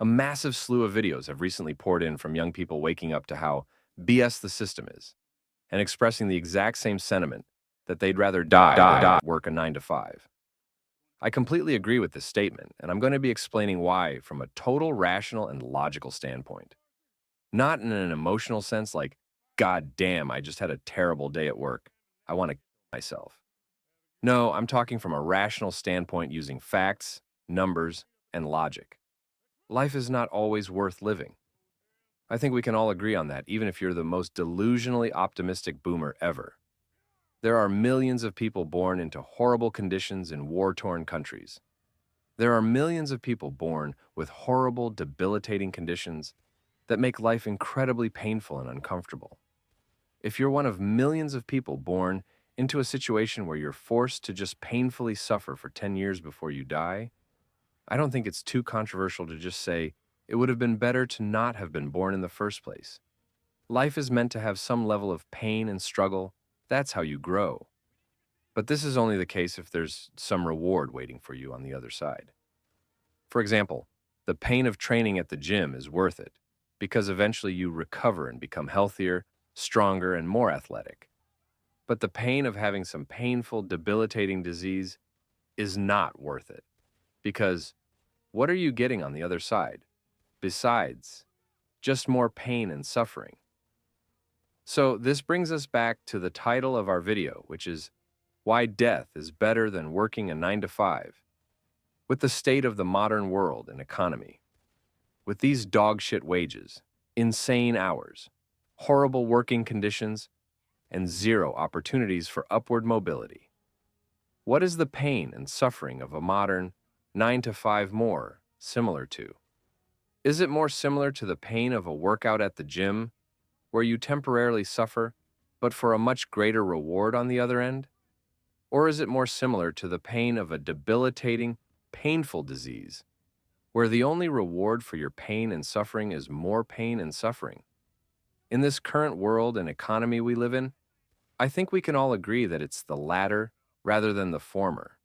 A massive slew of videos have recently poured in from young people waking up to how BS the system is and expressing the exact same sentiment that they'd rather die than work a 9 to 5. I completely agree with this statement, and I'm going to be explaining why from a total rational and logical standpoint. Not in an emotional sense like, God damn, I just had a terrible day at work. I want to kill myself. No, I'm talking from a rational standpoint using facts, numbers, and logic. Life is not always worth living. I think we can all agree on that, even if you're the most delusionally optimistic boomer ever. There are millions of people born into horrible conditions in war-torn countries. There are millions of people born with horrible, debilitating conditions that make life incredibly painful and uncomfortable. If you're one of millions of people born into a situation where you're forced to just painfully suffer for 10 years before you die, I don't think it's too controversial to just say it would have been better to not have been born in the first place. Life is meant to have some level of pain and struggle. That's how you grow. But this is only the case if there's some reward waiting for you on the other side. For example, the pain of training at the gym is worth it because eventually you recover and become healthier, stronger, and more athletic. But the pain of having some painful, debilitating disease is not worth it because what are you getting on the other side besides just more pain and suffering? So this brings us back to the title of our video, which is Why Death is Better Than Working a 9 to 5. With the state of the modern world and economy, with these dog-shit wages, insane hours, horrible working conditions, and zero opportunities for upward mobility, what is the pain and suffering of a modern 9 to 5 more similar to? Is it more similar to the pain of a workout at the gym, where you temporarily suffer, but for a much greater reward on the other end? Or is it more similar to the pain of a debilitating, painful disease, where the only reward for your pain and suffering is more pain and suffering? In this current world and economy we live in, I think we can all agree that it's the latter rather than the former.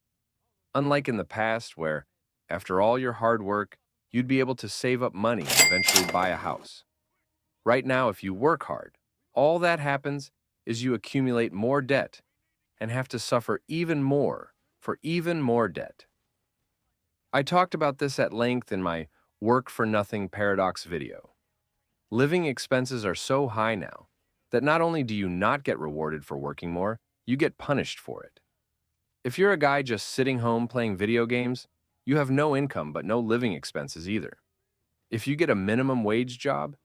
Unlike in the past where, after all your hard work, you'd be able to save up money and eventually buy a house. Right now, if you work hard, all that happens is you accumulate more debt and have to suffer even more for even more debt. I talked about this at length in my Work for Nothing Paradox video. Living expenses are so high now that not only do you not get rewarded for working more, you get punished for it. If you're a guy just sitting home playing video games, you have no income but no living expenses either. If you get a minimum wage job,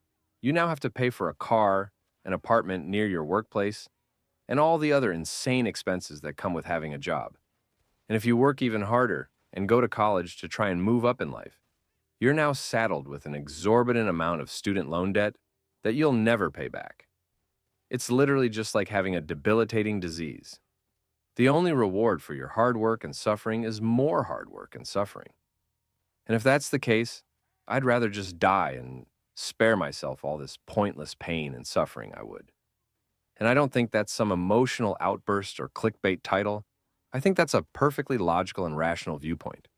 you now have to pay for a car, an apartment near your workplace, and all the other insane expenses that come with having a job. And if you work even harder and go to college to try and move up in life, you're now saddled with an exorbitant amount of student loan debt that you'll never pay back. It's literally just like having a debilitating disease. The only reward for your hard work and suffering is more hard work and suffering. And if that's the case, I'd rather just die and spare myself all this pointless pain and suffering, I would. And I don't think that's some emotional outburst or clickbait title. I think that's a perfectly logical and rational viewpoint.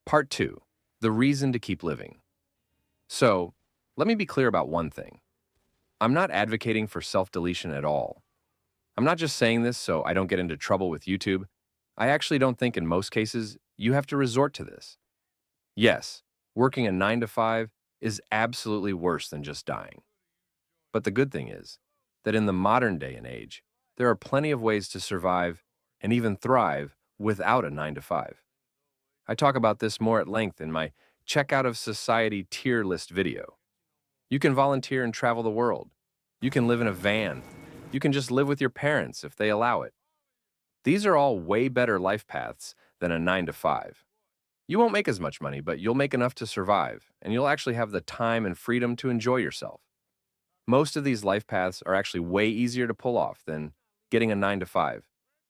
Part 2, the reason to keep living. So, let me be clear about one thing. I'm not advocating for self-deletion at all. I'm not just saying this so I don't get into trouble with YouTube. I actually don't think in most cases you have to resort to this. Yes, working a 9 to 5 is absolutely worse than just dying. But the good thing is that in the modern day and age, there are plenty of ways to survive and even thrive without a 9 to 5. I talk about this more at length in my Check Out of Society tier list video. You can volunteer and travel the world. You can live in a van. You can just live with your parents if they allow it. These are all way better life paths than a 9 to 5. You won't make as much money, but you'll make enough to survive, and you'll actually have the time and freedom to enjoy yourself. Most of these life paths are actually way easier to pull off than getting a 9 to 5.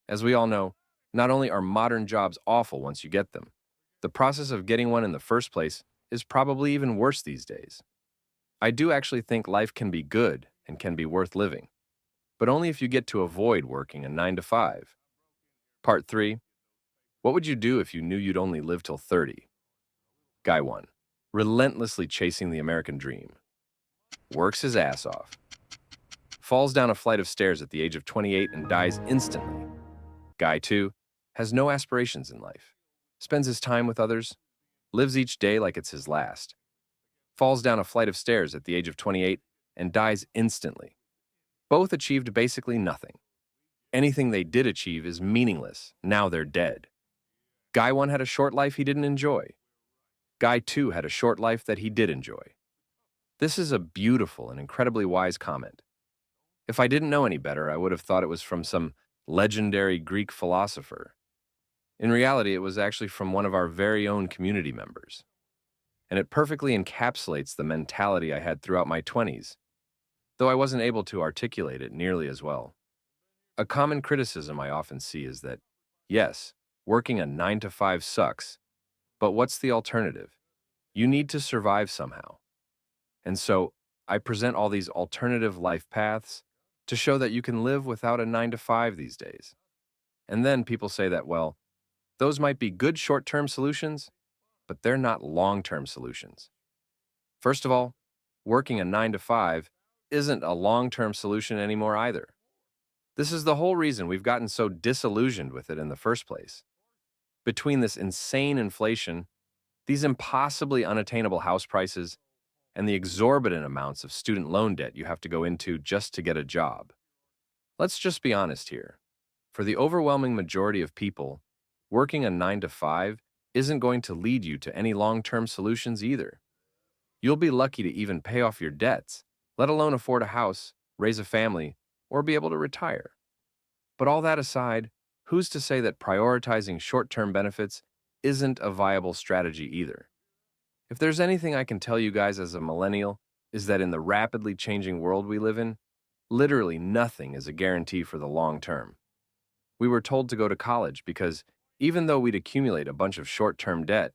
As we all know, not only are modern jobs awful once you get them, the process of getting one in the first place is probably even worse these days. I do actually think life can be good and can be worth living, but only if you get to avoid working a 9 to 5. Part 3. What would you do if you knew you'd only live till 30? Guy 1. relentlessly chasing the American dream, works his ass off, falls down a flight of stairs at the age of 28 and dies instantly. Guy 2 has no aspirations in life, spends his time with others, lives each day like it's his last, falls down a flight of stairs at the age of 28 and dies instantly. Both achieved basically nothing. Anything they did achieve is meaningless. Now they're dead. Guy 1 had a short life he didn't enjoy. Guy 2 had a short life that he did enjoy. This is a beautiful and incredibly wise comment. If I didn't know any better, I would have thought it was from some legendary Greek philosopher. In reality, it was actually from one of our very own community members. And it perfectly encapsulates the mentality I had throughout my 20s, though I wasn't able to articulate it nearly as well. A common criticism I often see is that, yes, working a 9 to 5 sucks, but what's the alternative? You need to survive somehow. And so, I present all these alternative life paths to show that you can live without a 9 to 5 these days. And then people say that, well, those might be good short-term solutions, but they're not long-term solutions. First of all, working a 9 to 5 isn't a long-term solution anymore either. This is the whole reason we've gotten so disillusioned with it in the first place. Between this insane inflation, these impossibly unattainable house prices, and the exorbitant amounts of student loan debt you have to go into just to get a job. Let's just be honest here. For the overwhelming majority of people, working a 9 to 5 isn't going to lead you to any long-term solutions either. You'll be lucky to even pay off your debts, let alone afford a house, raise a family, or be able to retire. But all that aside, who's to say that prioritizing short-term benefits isn't a viable strategy either? If there's anything I can tell you guys as a millennial, is that in the rapidly changing world we live in, literally nothing is a guarantee for the long term. We were told to go to college because even though we'd accumulate a bunch of short-term debt,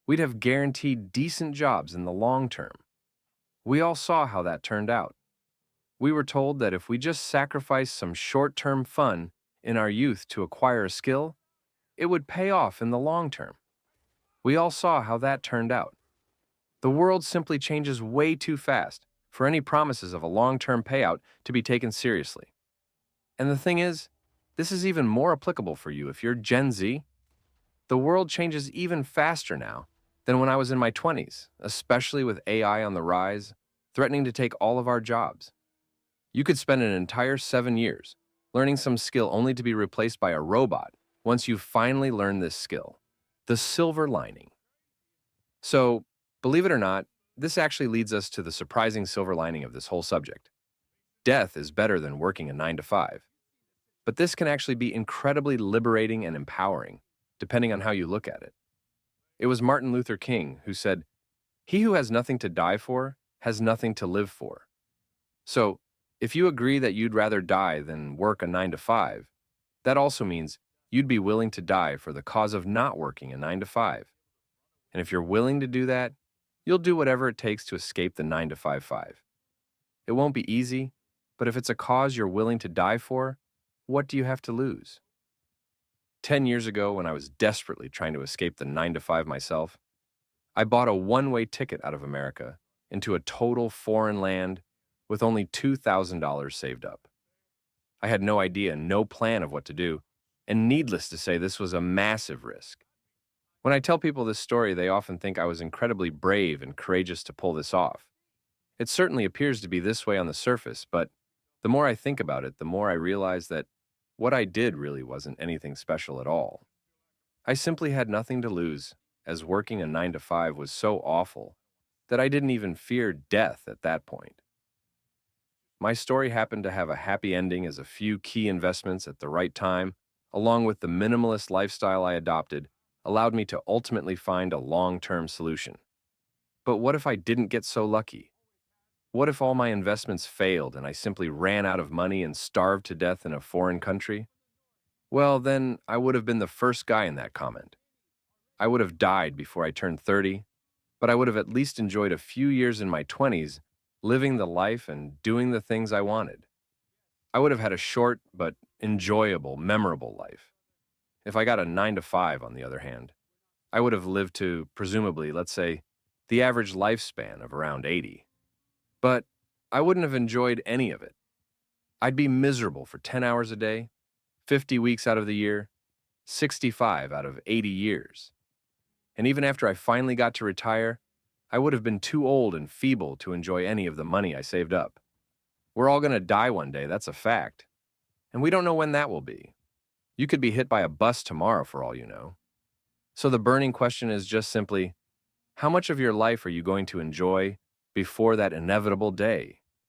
we'd have guaranteed decent jobs in the long term. We all saw how that turned out. We were told that if we just sacrificed some short-term fun in our youth to acquire a skill, it would pay off in the long term. We all saw how that turned out. The world simply changes way too fast for any promises of a long-term payout to be taken seriously. And the thing is, this is even more applicable for you if you're Gen Z. The world changes even faster now than when I was in my 20s, especially with AI on the rise, threatening to take all of our jobs. You could spend an entire 7 years learning some skill only to be replaced by a robot once you've finally learned this skill. The silver lining. So, believe it or not, this actually leads us to the surprising silver lining of this whole subject. Death is better than working a 9 to 5. But this can actually be incredibly liberating and empowering, depending on how you look at it. It was Martin Luther King who said, "He who has nothing to die for has nothing to live for." So, if you agree that you'd rather die than work a 9 to 5, that also means you'd be willing to die for the cause of not working a 9 to 5. And if you're willing to do that, you'll do whatever it takes to escape the 9 to 5. It won't be easy, but if it's a cause you're willing to die for, what do you have to lose? 10 years ago, when I was desperately trying to escape the 9 to 5 myself, I bought a one-way ticket out of America into a total foreign land with only $2,000 saved up. I had no idea, no plan of what to do, and needless to say, this was a massive risk. When I tell people this story, they often think I was incredibly brave and courageous to pull this off. It certainly appears to be this way on the surface, but the more I think about it, the more I realize that what I did really wasn't anything special at all. I simply had nothing to lose, as working a 9 to 5 was so awful that I didn't even fear death at that point. My story happened to have a happy ending as a few key investments at the right time, along with the minimalist lifestyle I adopted, allowed me to ultimately find a long-term solution. But what if I didn't get so lucky? What if all my investments failed and I simply ran out of money and starved to death in a foreign country? Well, then I would have been the first guy in that comment. I would have died before I turned 30, but I would have at least enjoyed a few years in my 20s living the life and doing the things I wanted. I would have had a short but enjoyable, memorable life. If I got a 9 to 5, on the other hand, I would have lived to, presumably, let's say, the average lifespan of around 80. But I wouldn't have enjoyed any of it. I'd be miserable for 10 hours a day, 50 weeks out of the year, 65 out of 80 years. And even after I finally got to retire, I would have been too old and feeble to enjoy any of the money I saved up. We're all going to die one day, that's a fact. And we don't know when that will be. You could be hit by a bus tomorrow for all you know. So the burning question is just simply, how much of your life are you going to enjoy before that inevitable day?